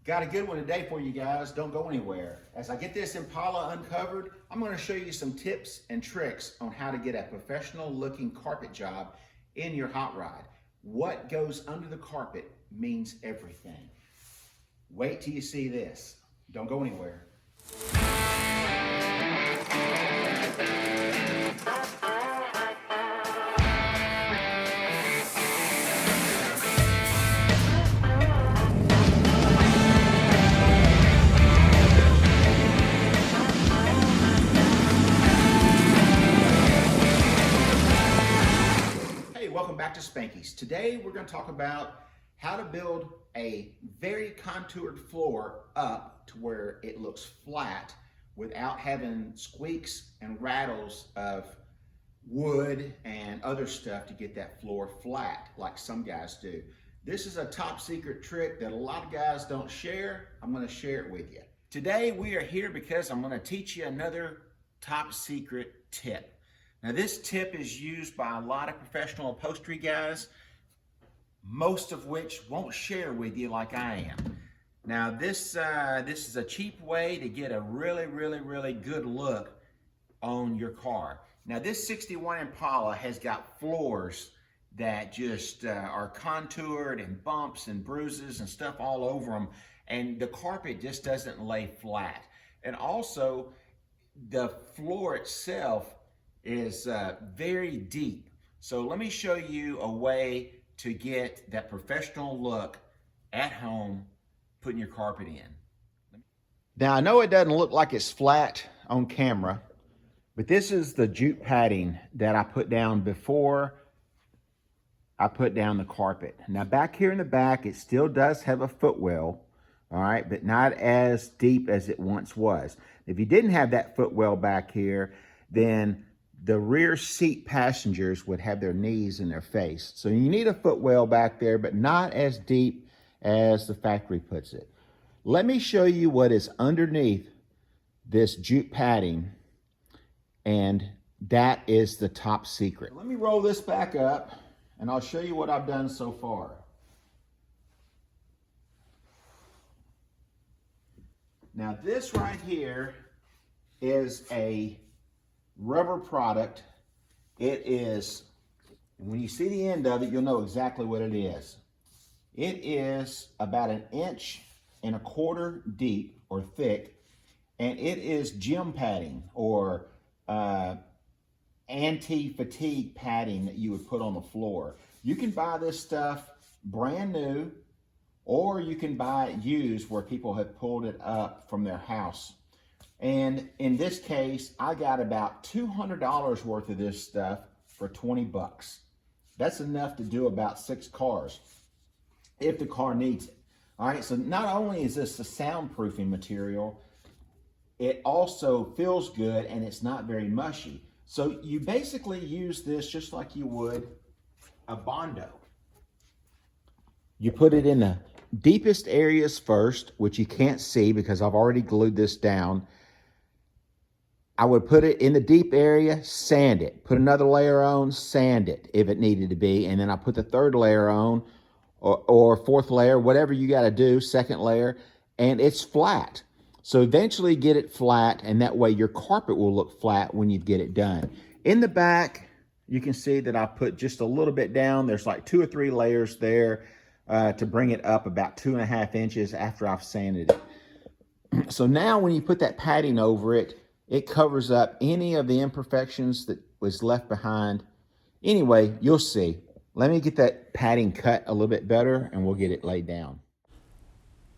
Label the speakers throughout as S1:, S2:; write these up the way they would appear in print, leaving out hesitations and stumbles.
S1: Got a good one today for you guys. Don't go anywhere. As I get this Impala uncovered, I'm going to show you some tips and tricks on how to get a professional looking carpet job in your hot rod. What goes under the carpet means everything. Wait till you see this. Don't go anywhere. Welcome back to Spanky's. Today we're going to talk about how to build a very contoured floor up to where it looks flat without having squeaks and rattles of wood and other stuff to get that floor flat like some guys do. This is a top secret trick that a lot of guys don't share. I'm going to share it with you. Today we are here because I'm going to teach you another top secret tip. Now this tip is used by a lot of professional upholstery guys, most of which won't share with you like I am. Now this is a cheap way to get a really good look on your car. Now this 61 Impala has got floors that just are contoured and bumps and bruises and stuff all over them, and the carpet just doesn't lay flat. And also the floor itself is very deep. So let me show you a way to get that professional look at home putting your carpet in. Now I know it doesn't look like it's flat on camera, but this is the jute padding that I put down before I put down the carpet. Now back here in the back, it still does have a footwell, all right, but not as deep as it once was. If you didn't have that footwell back here, then the rear seat passengers would have their knees in their face. So you need a footwell back there, but not as deep as the factory puts it. Let me show you what is underneath this jute padding, and that is the top secret. Let me roll this back up, and I'll show you what I've done so far. Now this right here is a rubber product. It is, when you see the end of it, you'll know exactly what it is. It is about 1.25 inches deep or thick, and it is gym padding or anti-fatigue padding that you would put on the floor. You can buy this stuff brand new, or you can buy it used where people have pulled it up from their house. And in this case, I got about $200 worth of this stuff for 20 bucks. That's enough to do about 6 cars if the car needs it. All right, so not only is this a soundproofing material, it also feels good and it's not very mushy. So you basically use this just like you would a Bondo. You put it in the deepest areas first, which you can't see because I've already glued this down. I would put it in the deep area, sand it, put another layer on, sand it if it needed to be, and then I put the third layer on, or fourth layer, whatever you got to do, second layer, and it's flat. So eventually get it flat, and that way your carpet will look flat when you get it done. In the back, you can see that I put just a little bit down. There's like 2 or 3 layers there to bring it up about 2.5 inches after I've sanded it. So now when you put that padding over it, it covers up any of the imperfections that was left behind. Anyway, you'll see. Let me get that padding cut a little bit better and we'll get it laid down.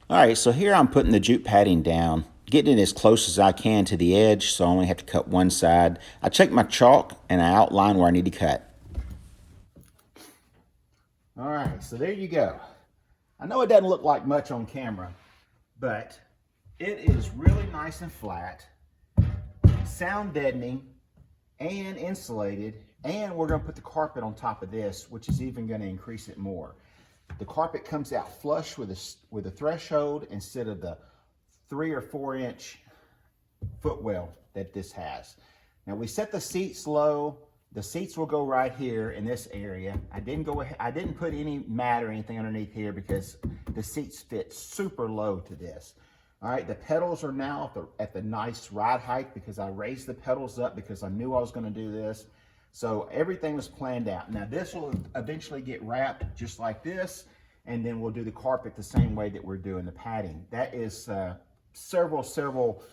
S1: All right, so here I'm putting the jute padding down, getting it as close as I can to the edge, so I only have to cut one side. I check my chalk and I outline where I need to cut. All right, so there you go. I know it doesn't look like much on camera, but it is really nice and flat, sound deadening, and insulated, and we're going to put the carpet on top of this, which is even going to increase it more. The carpet comes out flush with a threshold instead of the 3 or 4 inch footwell that this has. Now we set the seats low. The seats will go right here in this area. I didn't put any mat or anything underneath here because the seats fit super low to this. All right, the pedals are now at the nice ride height because I raised the pedals up because I knew I was going to do this. So everything was planned out. Now this will eventually get wrapped just like this, and then we'll do the carpet the same way that we're doing the padding. That is several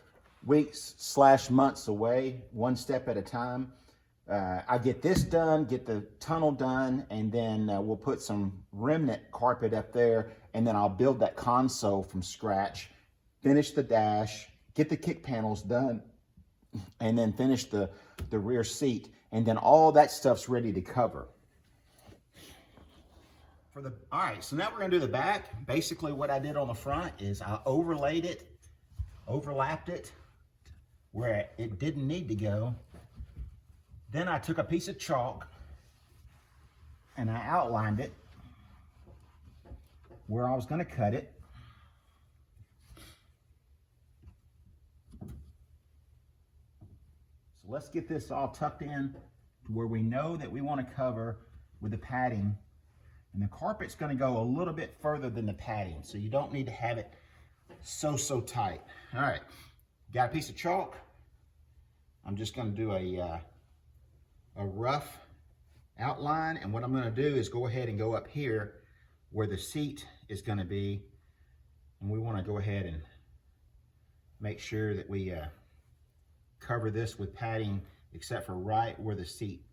S1: weeks / months away, one step at a time. I get this done, get the tunnel done, and then we'll put some remnant carpet up there, and then I'll build that console from scratch, finish the dash, get the kick panels done, and then finish the rear seat, and then all that stuff's ready to cover. All right, so now we're gonna do the back. Basically what I did on the front is I overlaid it, overlapped it where it didn't need to go. Then I took a piece of chalk and I outlined it where I was going to cut it. So let's get this all tucked in to where we know that we want to cover with the padding. And the carpet's going to go a little bit further than the padding, so you don't need to have it so tight. All right, got a piece of chalk. I'm just going to do a rough outline, and what I'm going to do is go ahead and go up here where the seat is going to be, and we want to go ahead and make sure that we cover this with padding except for right where the seat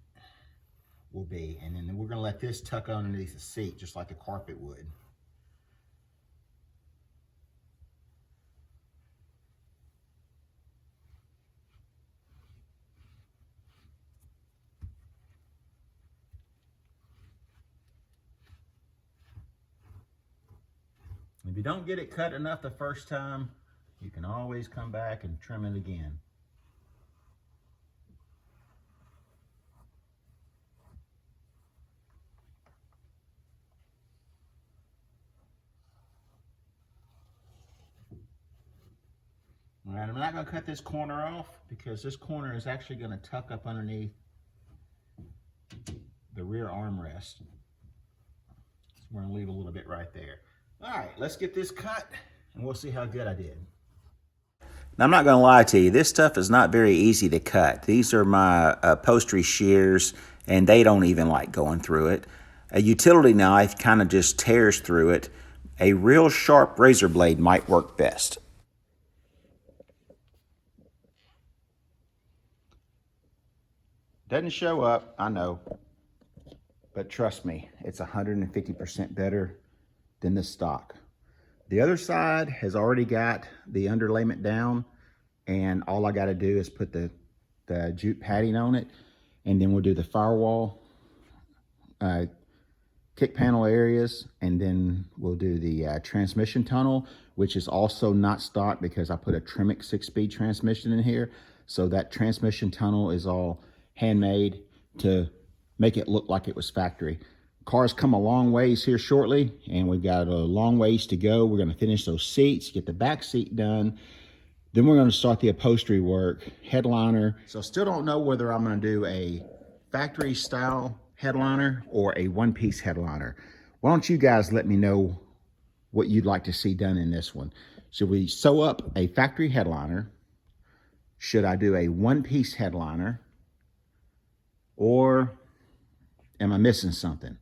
S1: will be, and then we're going to let this tuck underneath the seat just like the carpet would. If you don't get it cut enough the first time, you can always come back and trim it again. All right, I'm not going to cut this corner off because this corner is actually going to tuck up underneath the rear armrest. So we're going to leave a little bit right there. All right, let's get this cut and we'll see how good I did. Now, I'm not going to lie to you. This stuff is not very easy to cut. These are my upholstery shears, and they don't even like going through it. A utility knife kind of just tears through it. A real sharp razor blade might work best. Doesn't show up, I know, but trust me, it's 150% better than the stock. The other side has already got the underlayment down, and all I got to do is put the jute padding on it, and then we'll do the firewall, kick panel areas, and then we'll do the transmission tunnel, which is also not stock because I put a Tremec 6-speed transmission in here. So that transmission tunnel is all handmade to make it look like it was factory. Car's come a long ways here shortly, and we've got a long ways to go. We're going to finish those seats, get the back seat done. Then we're going to start the upholstery work, headliner. So still don't know whether I'm going to do a factory style headliner or a one-piece headliner. Why don't you guys let me know what you'd like to see done in this one? Should we sew up a factory headliner? Should I do a one-piece headliner? Or am I missing something?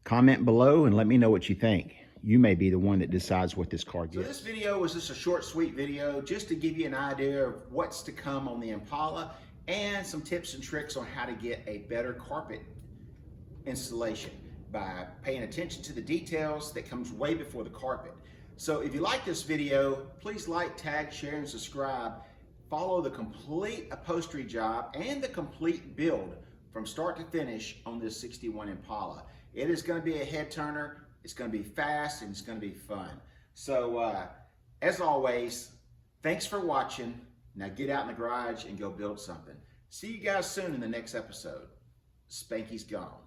S1: Comment below and let me know what you think. You may be the one that decides what this car gets. So this video was just a short, sweet video just to give you an idea of what's to come on the Impala and some tips and tricks on how to get a better carpet installation by paying attention to the details that comes way before the carpet. So if you like this video, please like, tag, share, and subscribe. Follow the complete upholstery job and the complete build from start to finish on this 61 Impala. It is going to be a head turner, it's going to be fast, and it's going to be fun. So as always, thanks for watching. Now get out in the garage and go build something. See you guys soon in the next episode. Spanky's gone.